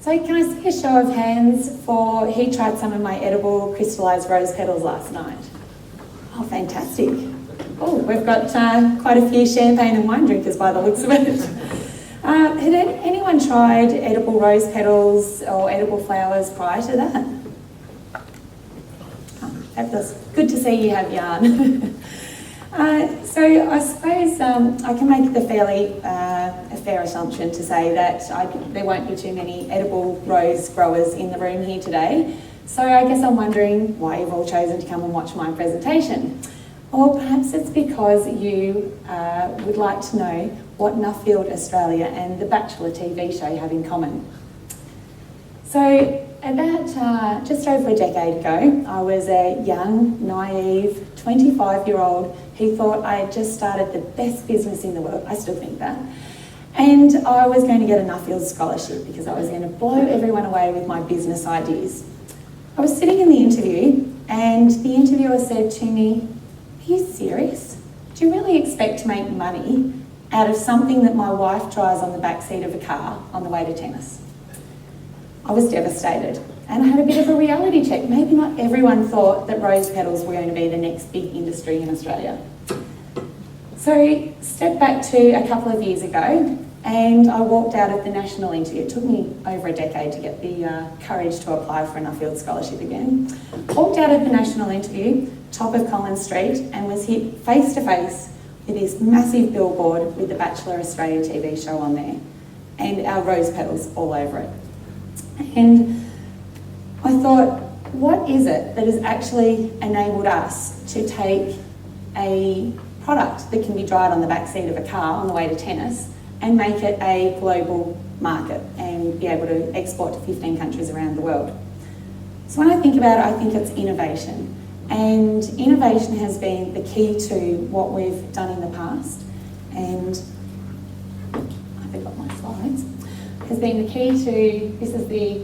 So can I see a show of hands for who tried some of my edible crystallised rose petals last night? Oh, fantastic. Oh, we've got quite a few champagne and wine drinkers by the looks of it. Had anyone tried edible rose petals or edible flowers prior to that? Oh, that's good to see you have yarn. So I suppose I can make a fair assumption to say that there won't be too many edible rose growers in the room here today. So I guess I'm wondering why you've all chosen to come and watch my presentation. Or perhaps it's because you would like to know what Nuffield Australia and the Bachelor TV show have in common. So about just over a decade ago, I was a young, naive, 25-year-old who thought I had just started the best business in the world. I still think that. And I was going to get a Nuffield Scholarship because I was going to blow everyone away with my business ideas. I was sitting in the interview and the interviewer said to me, "Are you serious? Do you really expect to make money out of something that my wife drives on the back seat of a car on the way to tennis?" I was devastated and I had a bit of a reality check. Maybe not everyone thought that rose petals were going to be the next big industry in Australia. So step back to a couple of years ago and I walked out of the national interview. It took me over a decade to get the courage to apply for a Nuffield Scholarship again. Walked out of the national interview, top of Collins Street, and was hit face to face with this massive billboard with the Bachelor Australia TV show on there and our rose petals all over it. And I thought, what is it that has actually enabled us to take a product that can be dried on the back seat of a car on the way to tennis and make it a global market and be able to export to 15 countries around the world? So when I think about it, I think it's innovation. And innovation has been the key to what we've done in the past. And I forgot my slides. Has been the key to, this is the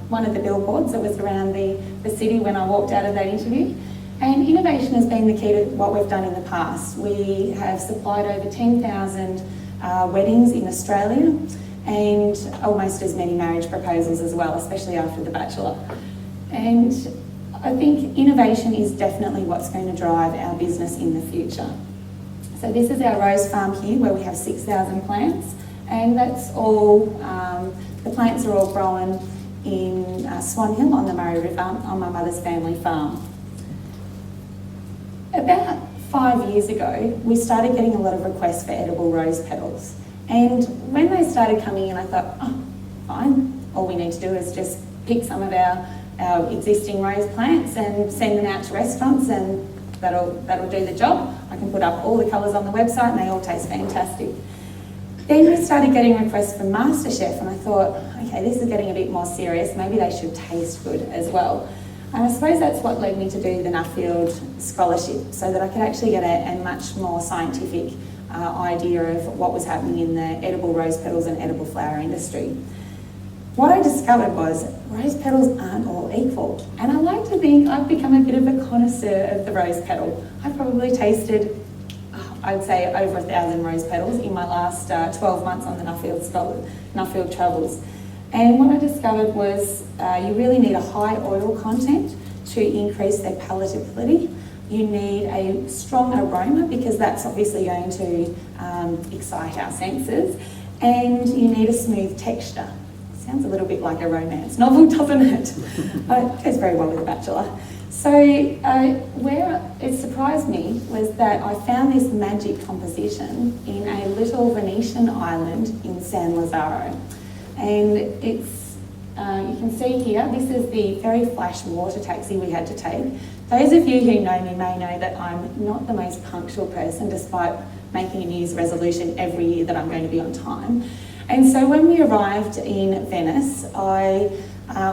one of the billboards that was around the city when I walked out of that interview. And innovation has been the key to what we've done in the past. We have supplied over 10,000 weddings in Australia and almost as many marriage proposals as well, especially after The Bachelor. And I think innovation is definitely what's going to drive our business in the future. So this is our rose farm here where we have 6,000 plants, and that's all, the plants are all grown in Swan Hill on the Murray River on my mother's family farm. About 5 years ago, we started getting a lot of requests for edible rose petals. And when they started coming in, I thought, oh, fine, all we need to do is just pick some of our existing rose plants and send them out to restaurants, and that'll do the job. I can put up all the colours on the website and they all taste fantastic. Then we started getting requests from MasterChef and I thought, okay, this is getting a bit more serious, maybe they should taste good as well. And I suppose that's what led me to do the Nuffield Scholarship, so that I could actually get a much more scientific idea of what was happening in the edible rose petals and edible flower industry. What I discovered was rose petals aren't all equal. And I like to think I've become a bit of a connoisseur of the rose petal. I've probably tasted, I'd say, over 1,000 rose petals in my last 12 months on the Nuffield travels. And what I discovered was you really need a high oil content to increase their palatability. You need a strong aroma because that's obviously going to excite our senses. And you need a smooth texture. Sounds a little bit like a romance novel, doesn't it? It goes very well with The Bachelor. So where it surprised me was that I found this magic composition in a little Venetian island in San Lazzaro. And it's, you can see here, this is the very flash water taxi we had to take. Those of you who know me may know that I'm not the most punctual person, despite making a New Year's resolution every year that I'm going to be on time. And so when we arrived in Venice, I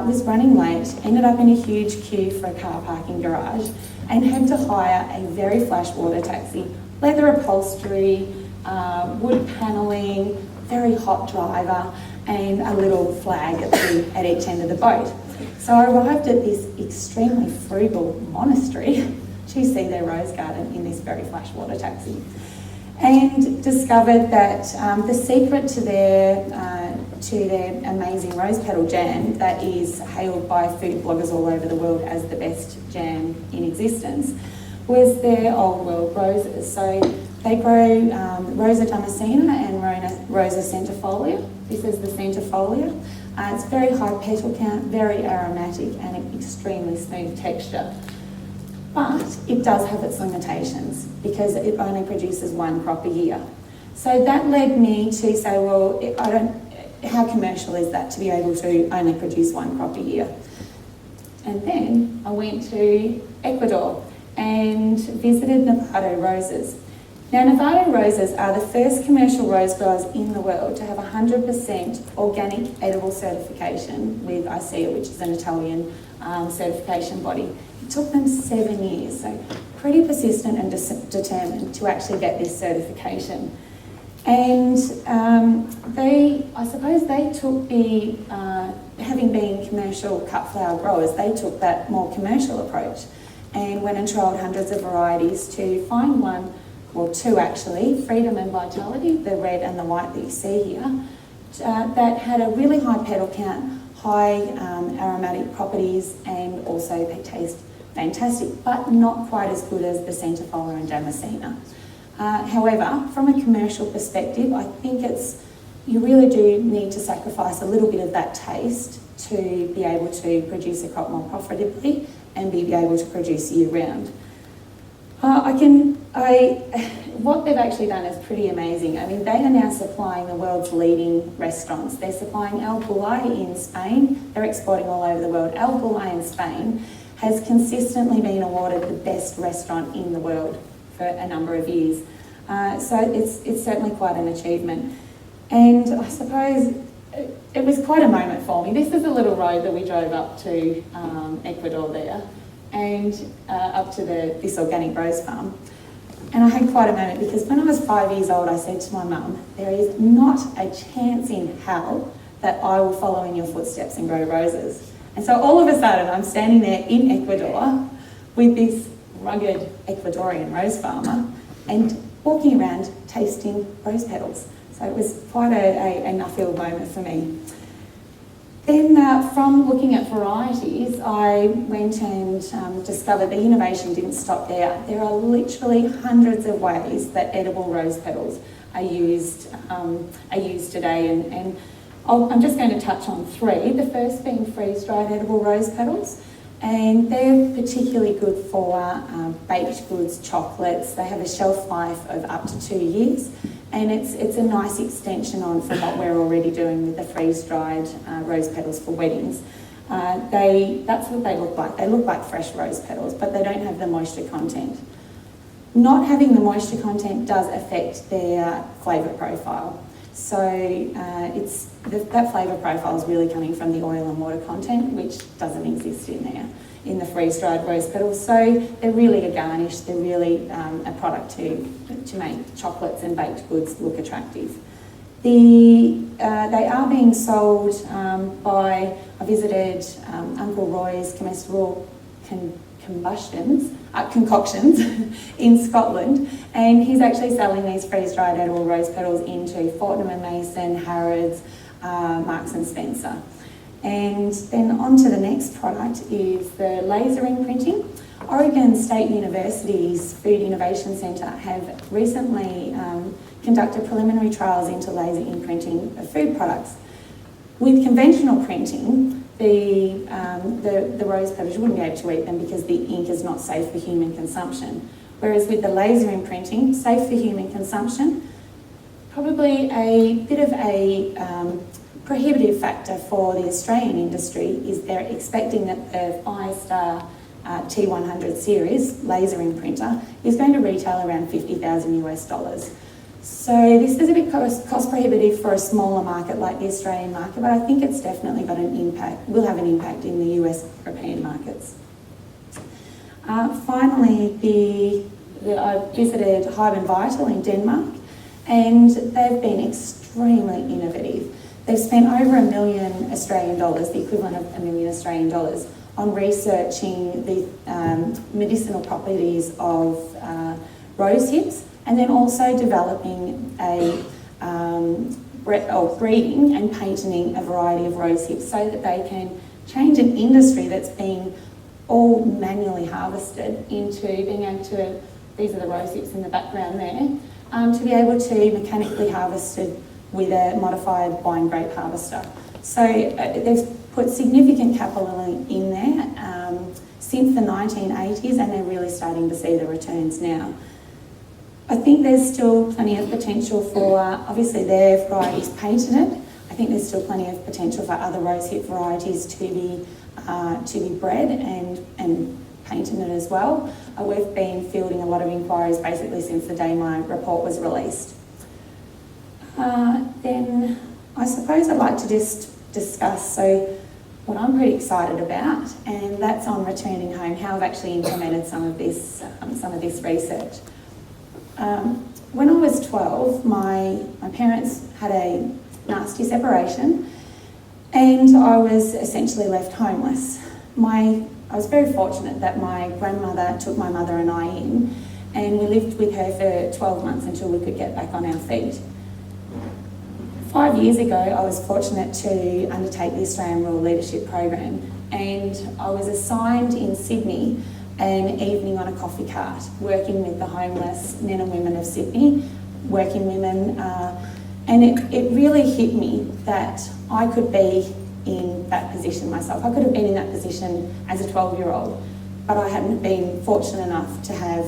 was running late, ended up in a huge queue for a car parking garage, and had to hire a very flash water taxi, leather upholstery, wood panelling, very hot driver, and a little flag at each end of the boat. So I arrived at this extremely frugal monastery to see their rose garden in this very flash water taxi, and discovered that the secret to their to their amazing rose petal jam that is hailed by food bloggers all over the world as the best jam in existence, was their old world roses. So they grow Rosa damascena and Rosa centifolia. This is the centifolia. It's very high petal count, very aromatic and an extremely smooth texture. But it does have its limitations because it only produces one crop a year. So that led me to say, well, how commercial is that to be able to only produce one crop a year? And then I went to Ecuador and visited Novato roses. Now, Novato roses are the first commercial rose growers in the world to have 100% organic edible certification with ICEA, which is an Italian certification body. It took them 7 years, so pretty persistent and determined to actually get this certification. And I suppose they took the, having been commercial cut flower growers, they took that more commercial approach and went and trialled hundreds of varieties to find one, or two actually, Freedom and Vitality, the red and the white that you see here, that had a really high petal count, high aromatic properties, and also they taste fantastic, but not quite as good as the centifolia and damascena. However, from a commercial perspective, I think you really do need to sacrifice a little bit of that taste to be able to produce a crop more profitably and be able to produce year round. What they've actually done is pretty amazing. I mean, they are now supplying the world's leading restaurants. They're supplying El Bulli in Spain. They're exporting all over the world. El Bulli in Spain has consistently been awarded the best restaurant in the world for a number of years. So it's certainly quite an achievement. And I suppose it was quite a moment for me. This is a little road that we drove up to Ecuador there, and up to this organic rose farm. And I had quite a moment because when I was 5 years old, I said to my mum, there is not a chance in hell that I will follow in your footsteps and grow roses. And so all of a sudden, I'm standing there in Ecuador with this rugged Ecuadorian rose farmer and walking around tasting rose petals. So it was quite a Nuffield moment for me. Then from looking at varieties, I went and discovered the innovation didn't stop there. There are literally hundreds of ways that edible rose petals are used today, and I'm just going to touch on three. The first being freeze-dried edible rose petals, and they're particularly good for baked goods, chocolates. They have a shelf life of up to 2 years. And it's a nice extension on from what we're already doing with the freeze-dried rose petals for weddings. That's what they look like. They look like fresh rose petals, but they don't have the moisture content. Not having the moisture content does affect their flavour profile. So that flavour profile is really coming from the oil and water content, which doesn't exist in there, in the freeze-dried rose petals. So they're really a garnish, they're really a product to make chocolates and baked goods look attractive. They are being sold I visited Uncle Roy's comestible concoctions in Scotland, and he's actually selling these freeze-dried edible rose petals into Fortnum & Mason, Harrods, Marks and Spencer. And then on to the next product is the laser imprinting. Oregon State University's Food Innovation Centre have recently conducted preliminary trials into laser imprinting of food products. With conventional printing, the rose petals, you wouldn't be able to eat them because the ink is not safe for human consumption. Whereas with the laser imprinting, safe for human consumption, probably a bit of a prohibitive factor for the Australian industry is they're expecting that the 5-star T100 series laser imprinter is going to retail around $50,000 US. So this is a bit cost prohibitive for a smaller market like the Australian market, but I think it's definitely got an impact, will have an impact in the US European markets. Finally, I visited Hive and Vital in Denmark, and they've been extremely innovative. They've spent over $1 million Australian dollars, the equivalent of $1 million Australian dollars, on researching the medicinal properties of rose hips, and then also developing breeding and patenting a variety of rose hips so that they can change an industry that's been all manually harvested into being able to, these are the rose hips in the background there, to be able to mechanically harvested with a modified wine grape harvester. So they've put significant capital in there since the 1980s, and they're really starting to see the returns now. I think there's still plenty of potential for, obviously their varieties patented. I think there's still plenty of potential for other rosehip varieties to be bred and patented as well. We've been fielding a lot of inquiries basically since the day my report was released. Then I suppose I'd like to just discuss what I'm pretty excited about, and that's on returning home, how I've actually implemented some of this research. When I was 12, my parents had a nasty separation, and I was essentially left homeless. I was very fortunate that my grandmother took my mother and I in, and we lived with her for 12 months until we could get back on our feet. 5 years ago, I was fortunate to undertake the Australian Rural Leadership Program, and I was assigned in Sydney an evening on a coffee cart, working with the homeless men and women of Sydney, working women, and it really hit me that I could be in that position myself. I could have been in that position as a 12-year-old, but I hadn't been fortunate enough to have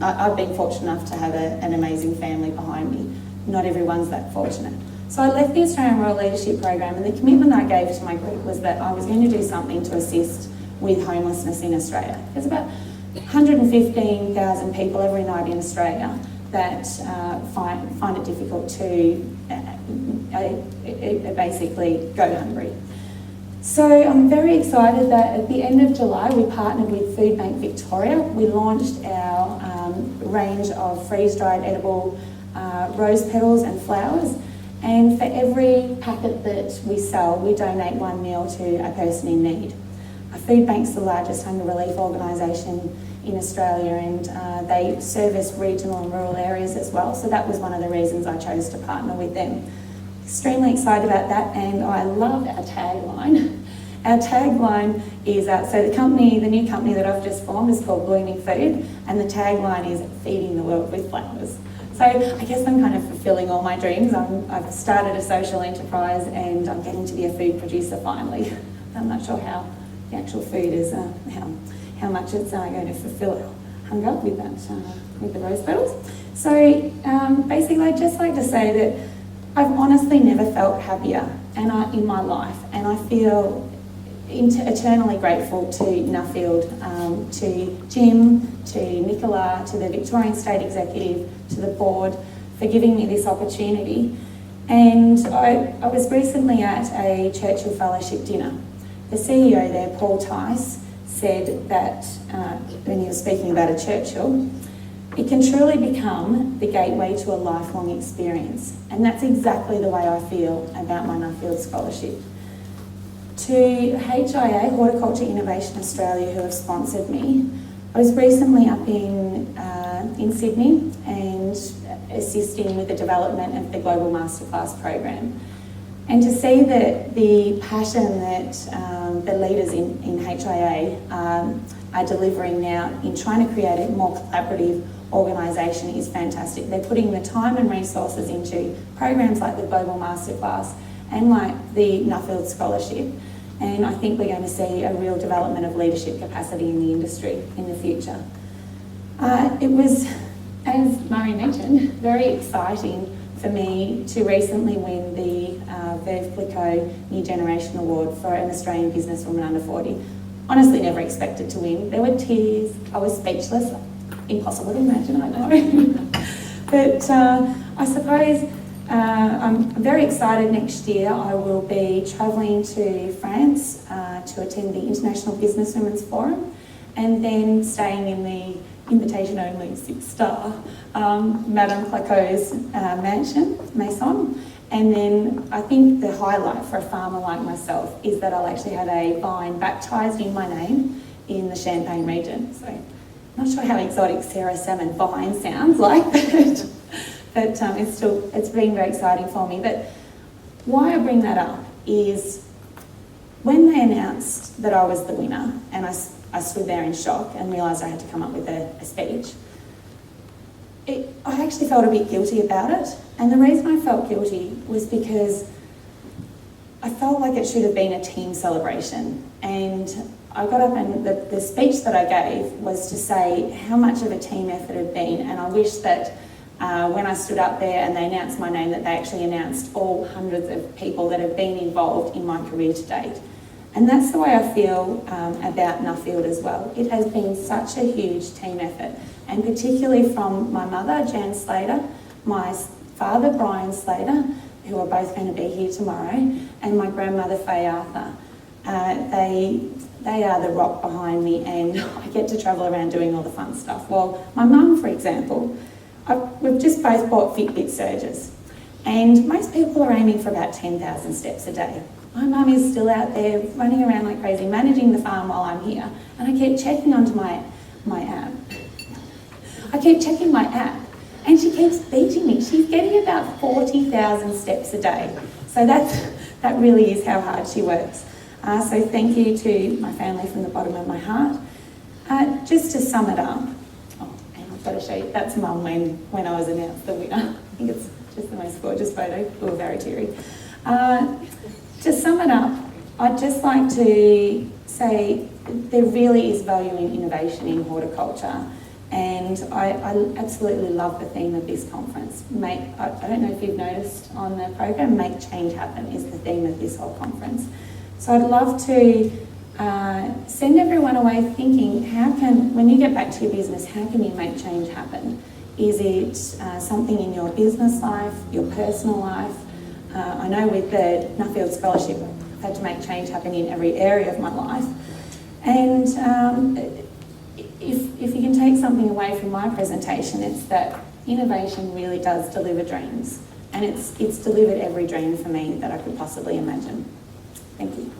I've been fortunate enough to have an amazing family behind me. Not everyone's that fortunate. So I left the Australian Rural Leadership Program, and the commitment that I gave to my group was that I was going to do something to assist with homelessness in Australia. There's about 115,000 people every night in Australia that find it difficult to basically go hungry. So I'm very excited that at the end of July we partnered with Food Bank Victoria. We launched our range of freeze-dried edible rose petals and flowers, and for every packet that we sell we donate one meal to a person in need. Food Bank's the largest hunger relief organisation in Australia, and they service regional and rural areas as well, so that was one of the reasons I chose to partner with them. Extremely excited about that, and I love our tagline. Our tagline is, so the new company that I've just formed is called Blooming Food, and the tagline is feeding the world with flowers. So I guess I'm kind of fulfilling all my dreams. I've started a social enterprise and I'm getting to be a food producer finally. I'm not sure how the actual food is, how much it's going to fulfill our hunger with the rose petals. So basically I'd just like to say that I've honestly never felt happier in my life, and I feel eternally grateful to Nuffield, to Jim, to Nicola, to the Victorian State Executive, to the board for giving me this opportunity. And I was recently at a Churchill Fellowship dinner. The CEO there, Paul Tice, said that when he was speaking about a Churchill, it can truly become the gateway to a lifelong experience. And that's exactly the way I feel about my Nuffield Scholarship. To HIA, Horticulture Innovation Australia, who have sponsored me, I was recently up in Sydney and assisting with the development of the Global Masterclass program. And to see that the passion that the leaders in HIA are delivering now in trying to create a more collaborative organisation is fantastic. They're putting the time and resources into programs like the Global Masterclass and like the Nuffield Scholarship. And I think we're going to see a real development of leadership capacity in the industry in the future. It was, as Murray mentioned, very exciting for me to recently win the Verve Plico New Generation Award for an Australian businesswoman under 40. Honestly, never expected to win. There were tears. I was speechless. Impossible to imagine, I know. But I suppose I'm very excited. Next year I will be travelling to France to attend the International Businesswomen's Forum, and then staying in the invitation-only 6-star Madame Clacot's mansion, Maison. And then I think the highlight for a farmer like myself is that I'll actually have a vine baptised in my name in the Champagne region. So not sure how exotic Sarah Salmon vine sounds like, but it's been very exciting for me. But Why I bring that up is when they announced that I was the winner, and I stood there in shock and realised I had to come up with a speech, I actually felt a bit guilty about it. And the reason I felt guilty was because I felt like it should have been a team celebration. And I got up and the speech that I gave was to say how much of a team effort it had been, and I wish that when I stood up there and they announced my name, that they actually announced all hundreds of people that have been involved in my career to date. And that's the way I feel about Nuffield as well. It has been such a huge team effort, and particularly from my mother, Jan Slater, my father, Brian Slater, who are both going to be here tomorrow, and my grandmother, Faye Arthur. They are the rock behind me, and I get to travel around doing all the fun stuff. Well, my mum, for example, we've just both bought Fitbit surges, and most people are aiming for about 10,000 steps a day. My mum is still out there running around like crazy, managing the farm while I'm here, and I keep checking onto my app. I keep checking my app, and she keeps beating me. She's getting about 40,000 steps a day. So that really is how hard she works. So thank you to my family from the bottom of my heart. Just to sum it up, and I've got to show you, that's Mum when I was announced the winner. I think it's just the most gorgeous photo. We were very teary. To sum it up, I'd just like to say there really is value in innovation in horticulture, and I absolutely love the theme of this conference. I don't know if you've noticed on the program, Make Change Happen is the theme of this whole conference. So I'd love to send everyone away thinking, when you get back to your business, how can you make change happen? Is it something in your business life, your personal life? I know with the Nuffield Scholarship, I've had to make change happen in every area of my life. And if you can take something away from my presentation, it's that innovation really does deliver dreams. And it's delivered every dream for me that I could possibly imagine. Thank you.